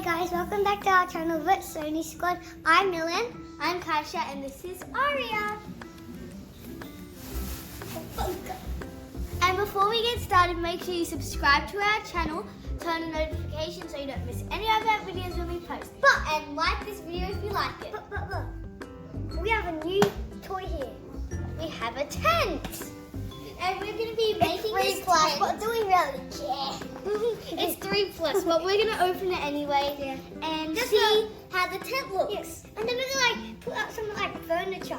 guys, welcome back to our channel, the Sonis Squad. I'm Milan. I'm Kysha and this is Aria. And before we get started, make sure you subscribe to our channel, turn on notifications so you don't miss any of our videos when we post. And like this video if you like it. We have a new toy here. We have a tent. And we're going to be making this tent. But do we really care? It's 3+, but we're going to open it anyway and see how the tent looks. Yes. And then we're going to put up some furniture.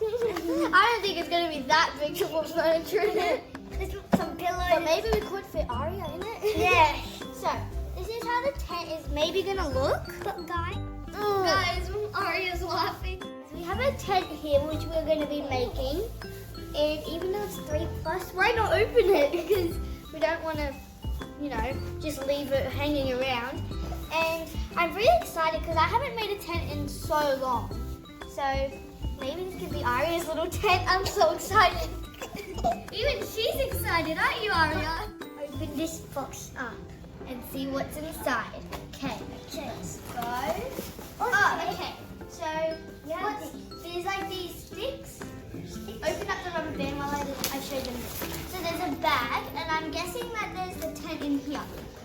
I don't think it's going to be that big to put furniture in it. Let's put some pillows. But maybe we could fit Aria in it. Yeah. So, this is how the tent is maybe going to look. But guys, Aria's laughing. So we have a tent here which we're going to be making. And even though it's 3+, why not open it? Because we don't want to, just leave it hanging around. And I'm really excited because I haven't made a tent in so long. So maybe this could be Aria's little tent. I'm so excited. Even she's excited, aren't you, Aria? open this box up. And see what's inside. Okay, let's go. Okay. So there's these sticks. Open up the rubber band while I show them this. So there's a bag, and I'm guessing that there's the tent in here.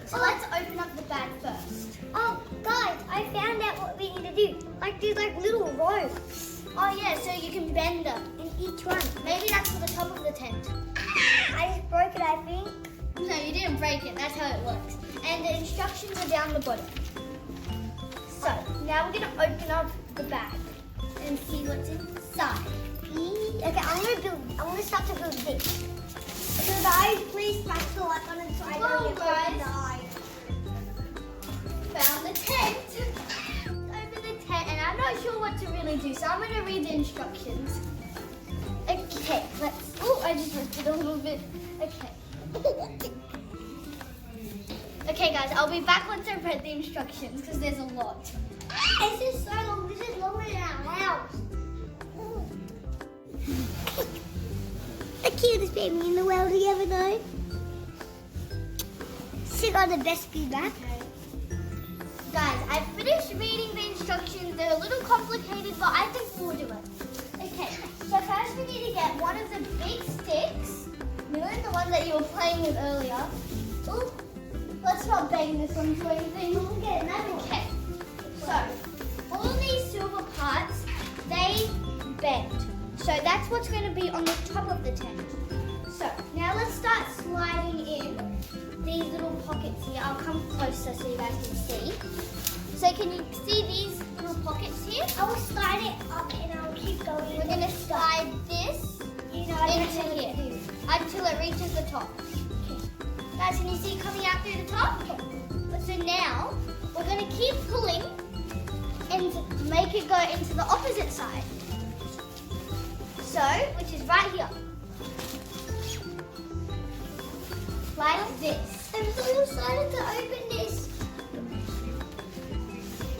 So let's open up the bag first. Oh, guys, I found out what we need to do. These little ropes. Oh yeah, so you can bend them. In each one. Maybe that's for the top of the tent. I just broke it, I think. No, you didn't break it. That's how it works. And the instructions are down the bottom. So now we're gonna open up the bag and see what's inside. Okay, I'm gonna start to build this. So guys, please smash the like button so I don't get guys. Found the tent. Open the tent, and I'm not sure what to really do, so I'm gonna read the instructions. Okay, I just ripped it a little bit. Okay. Okay guys, I'll be back once I've read the instructions because there's a lot. This is so long, this is longer than our house. The cutest baby in the world, you ever know? She got the best feedback. Guys, I finished reading the instructions. They're a little complicated, but I think we'll do it. Okay, so first we need to get one of the big sticks. The one that you were playing with earlier. Ooh, let's not bang this one to anything. We'll get another one. Okay, so all these silver parts, they bend. So that's what's going to be on the top of the tent. So now let's start sliding in these little pockets here. I'll come closer so you guys can see. So can you see these little pockets here? I will slide it up and I'll keep going. We're going to slide this into here until it reaches the top. Okay. Guys, can you see it coming out through the top? Okay. So now we're going to keep pulling and make it go into the opposite side. So, which is right here. Like this. I'm so excited to open this.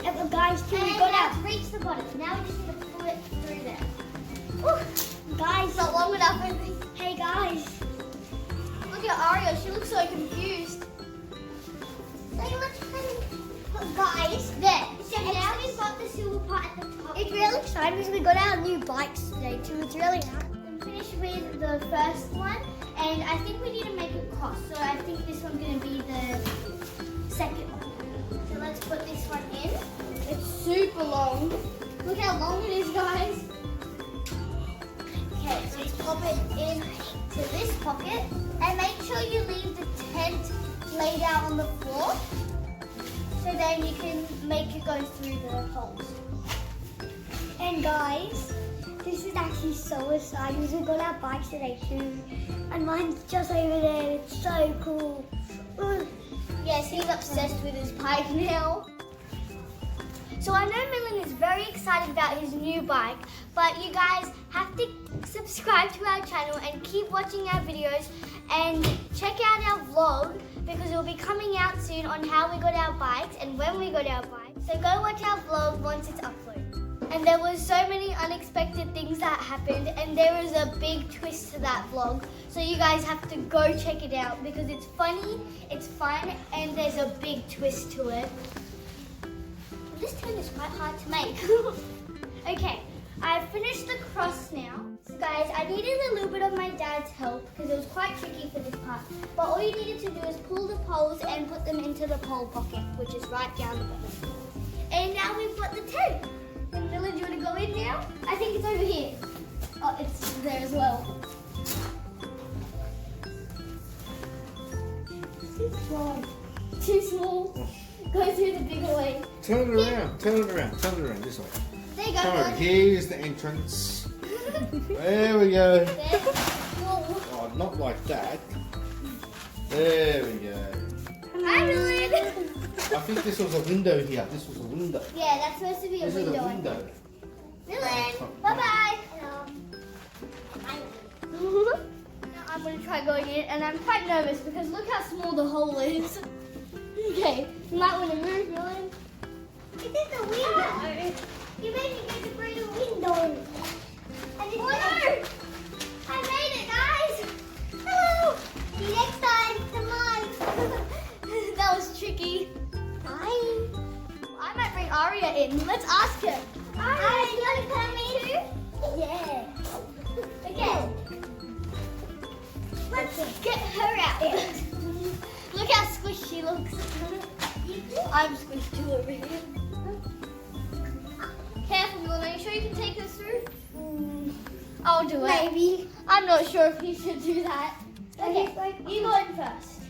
And guys, And now to reach the bottom. Now we just need to pull it through there. Whew. Guys, Not long enough, I think. hey guys. Look at Aria, she looks so confused. Guys, There. So And now we've got the silver part at the top. it's really exciting because we got our new bikes today too. It's really nice. I'm finished with the first one, and I think we need to make it cross. So I think this one's going to be the second one. So let's put this one in. It's super long. Look how long it is, guys. Okay, so let's pop it in to this pocket, and make sure you leave the tent laid out on the floor, so then you can make it go through the holes. And guys, this is actually so exciting because we got our bikes today too. And mine's just over there. It's so cool. Ooh. Yes, he's obsessed with his bike now. So I know Milan is very excited about his new bike, but you guys have to subscribe to our channel and keep watching our videos and check out our vlog because it will be coming out soon on how we got our bikes and when we got our bikes. So go watch our vlog once it's uploaded. And there was so many unexpected things that happened, and there was a big twist to that vlog. So you guys have to go check it out because it's funny, it's fun, and there's a big twist to it. This tent is quite hard to make. Okay, I've finished the cross now. So guys, I needed a little bit of my dad's help because it was quite tricky for this part. But all you needed to do is pull the poles and put them into the pole pocket, which is right down the bottom. And now we've got the tent. And Dylan, do you want to go in now? I think it's over here. Oh, it's there as well. Too small. Too small. Go through the bigger way. Turn it around, turn it around, turn it around this way. There you go. Come on, here's the entrance. There we go. There. Whoa. Oh, not like that. There we go. Hi, Dylan. I think this was a window here. This was a window. Yeah, that's supposed to be a This window. is a window. Dylan, bye-bye. Now I'm going to try going in, and I'm quite nervous because look how small the hole is. Okay, you might want to move, Dylan. It is a window. You made me go through the window. And it's I made it, guys. Hello. See you next time. Come on. That was tricky. Bye. I might bring Aria in. Let's ask her. Aria, you want to come in too? Yeah. Okay. Let's get her out. Look how squished she looks. I'm squished too over here. Careful, Dylan. Are you sure you can take us through? I'll do it. Maybe. I'm not sure if you should do that. Okay, you go in first.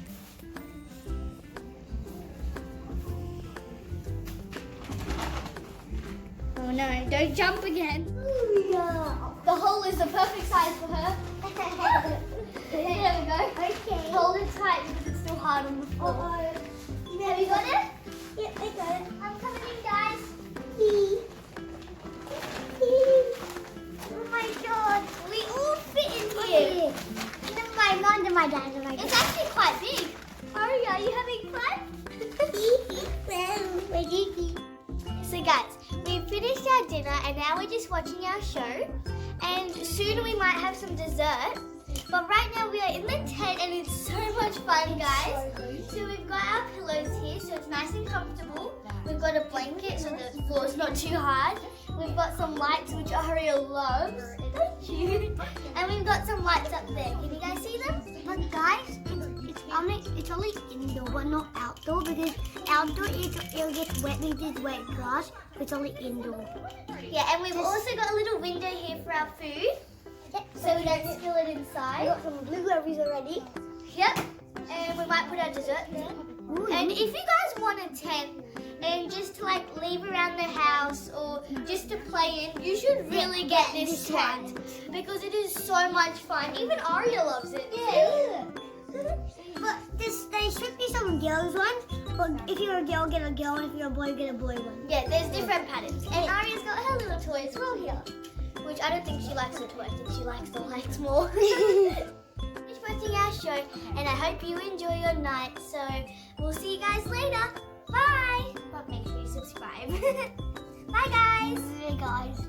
Oh no, don't jump again. Ooh, yeah. The hole is the perfect size for her. There we go. Okay. Hold it tight because it's still hard on the floor. Have you got it? Yep, I got it. I'm coming in, guys. Oh my god. We all fit in here. Never mind, not under my dad. It's actually quite big. Aria, are you having fun? So guys, we finished our dinner and now we're just watching our show. And soon we might have some dessert. But right now we are in the tent and it's so much fun, guys. So we've got our pillows here so it's nice and comfortable. We've got a blanket so the floor's not too hard. We've got some lights which Aria loves. Thank you. And we've got some lights up there. Can you guys see them? But guys, it's only indoor, but not outdoor because outdoor it'll get wet with this wet grass. But it's only indoor. Yeah, and we've also got a little window here for our food. Yep. So we don't spill it I inside. got some blueberries already. Yep. And we might put our dessert there. Ooh. And if you guys want a tent and just to like leave around the house or just to play in, you should really get this tent because it is so much fun. Even Aria loves it. Yeah. But there should be some girls ones. But if you're a girl, get a girl, and if you're a boy, get a boy one. Yeah, there's different patterns. And Aria's got her little toys as well here. Which I don't think she likes the toy. I think she likes the lights more. Just watching our show, and I hope you enjoy your night. So we'll see you guys later. Bye. But make sure you subscribe. Bye, guys. Hey guys.